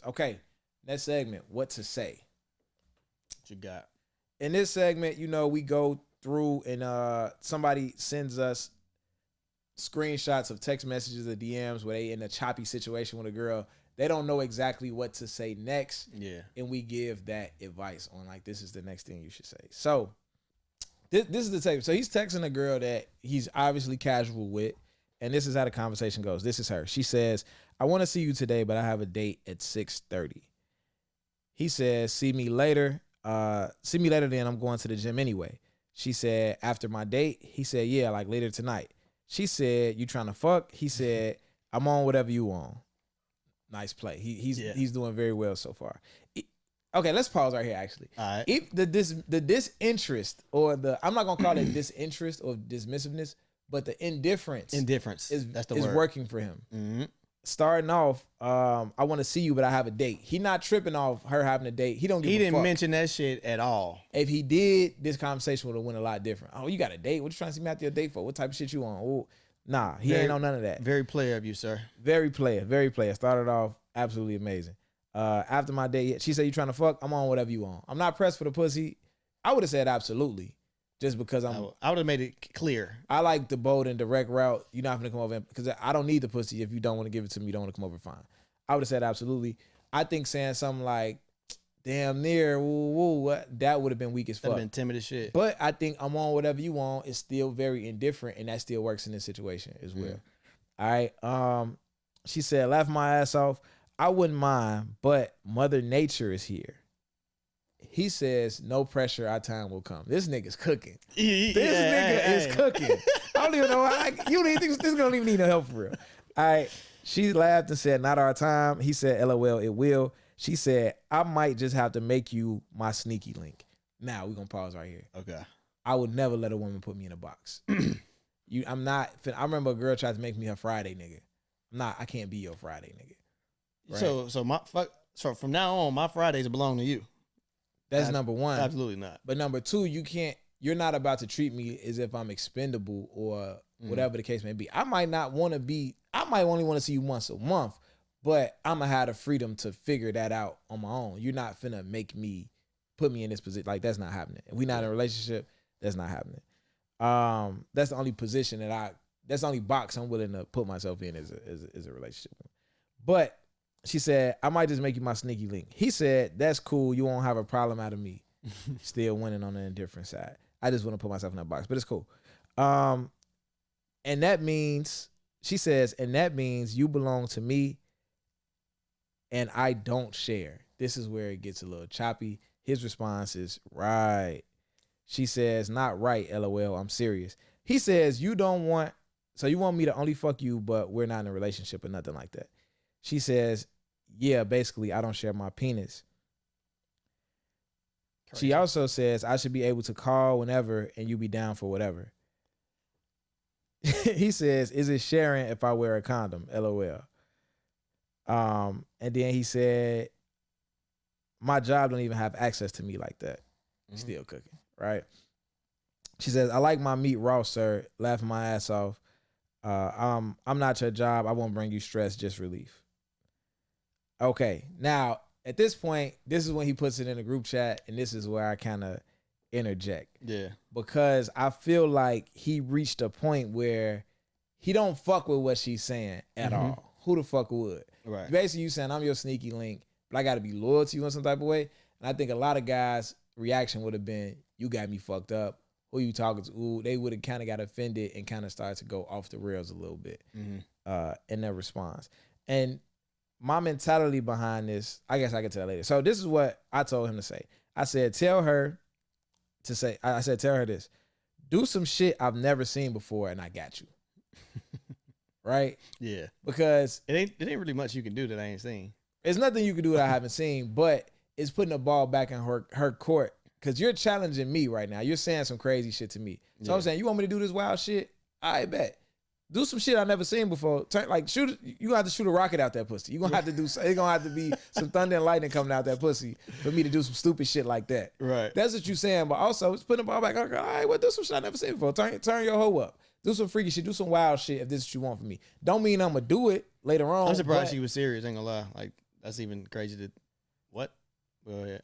Okay, next segment, what to say. What you got? In this segment, we go through and somebody sends us screenshots of text messages or DMs where they in a choppy situation with a girl. They don't know exactly what to say next. Yeah. And we give that advice on like, this is the next thing you should say. So this is the text. So he's texting a girl that he's obviously casual with. And this is how the conversation goes. This is her. She says, I want to see you today, but I have a date at 6:30. He says, see me later. Then I'm going to the gym anyway. She said, after my date? He said, yeah, like later tonight. She said, you trying to fuck? He said, I'm on whatever you on. Nice play. He's doing very well so far. Okay, let's pause right here actually. All right. If the disinterest or I'm not gonna call it disinterest or dismissiveness, but the indifference that's the word. Working for him. Mm-hmm. Starting off, I want to see you, but I have a date. He not tripping off her having a date. He didn't mention that shit at all. If he did, this conversation would have went a lot different. Oh, you got a date? What you trying to see me after your date for? What type of shit you on? Oh, nah, he ain't on none of that. Very player of you, sir. Very player. Started off absolutely amazing. After my date, she said, you trying to fuck? I'm on whatever you on. I'm not pressed for the pussy. I would have said absolutely. Just because I would have made it clear. I like the bold and direct route. You're not going to come over because I don't need the pussy. If you don't want to give it to me, you don't want to come over, fine. I would have said absolutely. I think saying something like, damn near, that would have been weak as fuck. That would have been timid as shit. But I think I'm on whatever you want is still very indifferent, and that still works in this situation as well. All right. She said, laugh my ass off. I wouldn't mind, but Mother Nature is here. He says, no pressure, our time will come. This nigga's cooking. This nigga is cooking. I don't even know why. You don't even think this don't even need no help for real. All right. She laughed and said, not our time. He said, LOL, it will. She said, I might just have to make you my sneaky link. Now, we're going to pause right here. Okay. I would never let a woman put me in a box. I'm not, I remember a girl tried to make me her Friday nigga. I can't be your Friday nigga. Right? So from now on, my Fridays belong to you. That's number one. Absolutely not. But number two, you're not about to treat me as if I'm expendable or whatever the case may be. I might only want to see you once a month, but I'm going to have the freedom to figure that out on my own. You're not finna put me in this position. Like, that's not happening. If we're not in a relationship, that's not happening. That's the only position that's the only box I'm willing to put myself in as a relationship. But she said, I might just make you my sneaky link. He said, that's cool. You won't have a problem out of me still winning on the indifferent side. I just want to put myself in that box, but it's cool. And that means, she says, and that means you belong to me and I don't share. This is where it gets a little choppy. His response is, right. She says, not right, LOL, I'm serious. He says, you want me to only fuck you, but we're not in a relationship or nothing like that. She says, yeah, basically, I don't share my penis. Crazy. She also says, I should be able to call whenever and you be down for whatever. He says, is it sharing if I wear a condom? LOL. And then he said, my job don't even have access to me like that. Still cooking, right? She says, I like my meat raw, sir. Laughing my ass off. I'm not your job. I won't bring you stress, just relief. Okay, now at this point, this is when he puts it in a group chat, and this is where I kind of interject. Yeah. Because I feel like he reached a point where he don't fuck with what she's saying at all. Who the fuck would? Right. Basically, you saying I'm your sneaky link, but I got to be loyal to you in some type of way. And I think a lot of guys' reaction would have been, you got me fucked up. Who you talking to? Ooh, they would have kind of got offended and kind of started to go off the rails a little bit in their response. And my mentality behind this, I guess I can tell later. So this is what I told him to say. I said, tell her this. Do some shit I've never seen before and I got you. Right? Yeah. Because it ain't really much you can do that I ain't seen. There's nothing you can do that I haven't seen, but it's putting the ball back in her court. Because you're challenging me right now. You're saying some crazy shit to me. So I'm saying, you want me to do this wild shit? I bet. Do some shit I never seen before. You gonna have to shoot a rocket out that pussy. You gonna have to it's gonna have to be some thunder and lightning coming out that pussy for me to do some stupid shit like that. Right. That's what you're saying. But also, it's putting the ball back. All right, well, do some shit I never seen before. Turn your hoe up. Do some freaky shit. Do some wild shit if this is what you want from me. Don't mean I'm gonna do it later on. I'm surprised she was serious. Ain't gonna lie. Like, That's even crazy to what? Go ahead.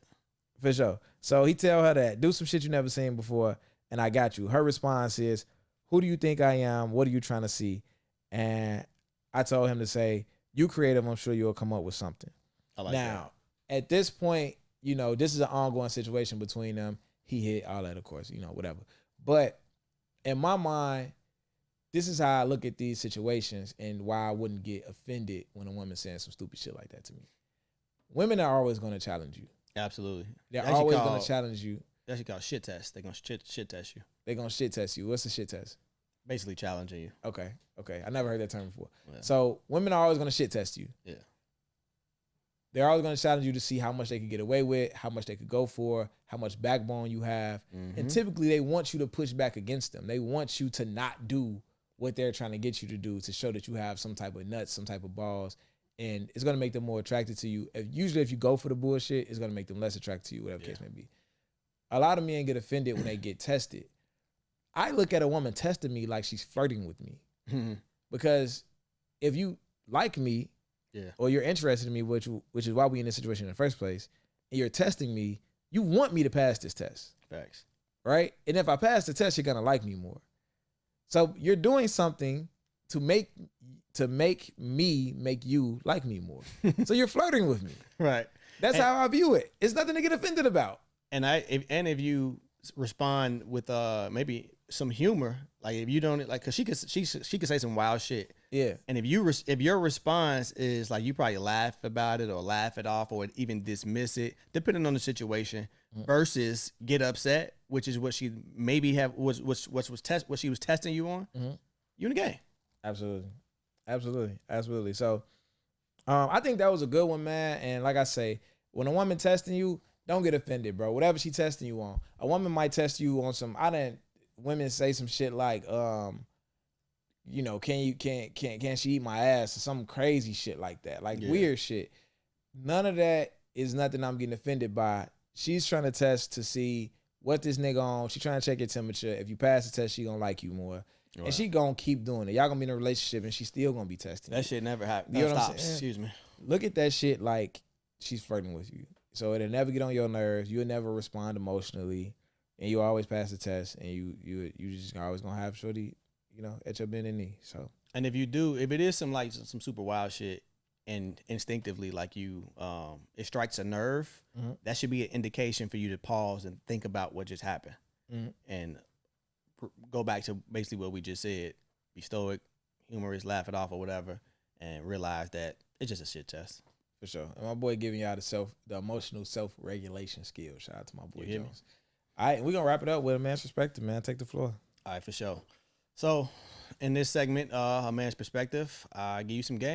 For sure. So he tell her that, do some shit you never seen before, and I got you. Her response is, who do you think I am? What are you trying to see? And I told him to say, you creative, I'm sure you'll come up with something. I like now, at this point, you know, this is an ongoing situation between them. He hit all that, of course, you know, whatever. But in my mind, this is how I look at these situations and why I wouldn't get offended when a woman's saying some stupid shit like that to me. Women are always going to challenge you. Absolutely. They're always going to challenge you. That's called shit test. They're going to shit test you. They're going to shit test you. What's a shit test? Basically challenging you. Okay. I never heard that term before. Yeah. So women are always going to shit test you. Yeah. They're always going to challenge you to see how much they could get away with, how much they could go for, how much backbone you have. Mm-hmm. And typically they want you to push back against them. They want you to not do what they're trying to get you to do to show that you have some type of nuts, some type of balls. And it's going to make them more attracted to you. Usually if you go for the bullshit, it's going to make them less attracted to you, whatever the case may be. A lot of men get offended when they get tested. I look at a woman testing me like she's flirting with me. Because if you like me, or you're interested in me, which is why we in this situation in the first place, and you're testing me, you want me to pass this test. Facts. Right? And if I pass the test, you're going to like me more. So you're doing something to make me make you like me more. So you're flirting with me. Right. That's how I view it. It's nothing to get offended about. And if you respond with maybe some humor, like if you don't like, cause she could say some wild shit. Yeah. And if your response is like you probably laugh about it or laugh it off or even dismiss it, depending on the situation, versus get upset, which is what she maybe what she was testing you on. You in the game. Absolutely. So, I think that was a good one, man. And like I say, when a woman testing you, don't get offended, bro. Whatever she testing you on, a woman might test you on some. Women say some shit like, you know, can she eat my ass or some crazy shit like that, like weird shit. None of that is nothing I'm getting offended by. She's trying to test to see what this nigga on. She trying to check your temperature. If you pass the test, she gonna like you more. Right. And she gonna keep doing it. Y'all gonna be in a relationship and she still gonna be testing. That shit never happens. You know what I'm stops. saying? Excuse me. Look at that shit like she's flirting with you. So it'll never get on your nerves. You'll never respond emotionally. And you always pass the test. And you just always gonna have shorty, you know, at your bending knee. So, and if it is some super wild shit and instinctively like it strikes a nerve, that should be an indication for you to pause and think about what just happened. And go back to basically what we just said. Be stoic, humorous, laugh it off or whatever, and realize that it's just a shit test. For sure. And my boy giving y'all the emotional self-regulation skills. Shout out to my boy Jones. All right, we're going to wrap it up with a man's perspective, man. Take the floor. All right, for sure. So, in this segment, A Man's Perspective, I give you some game.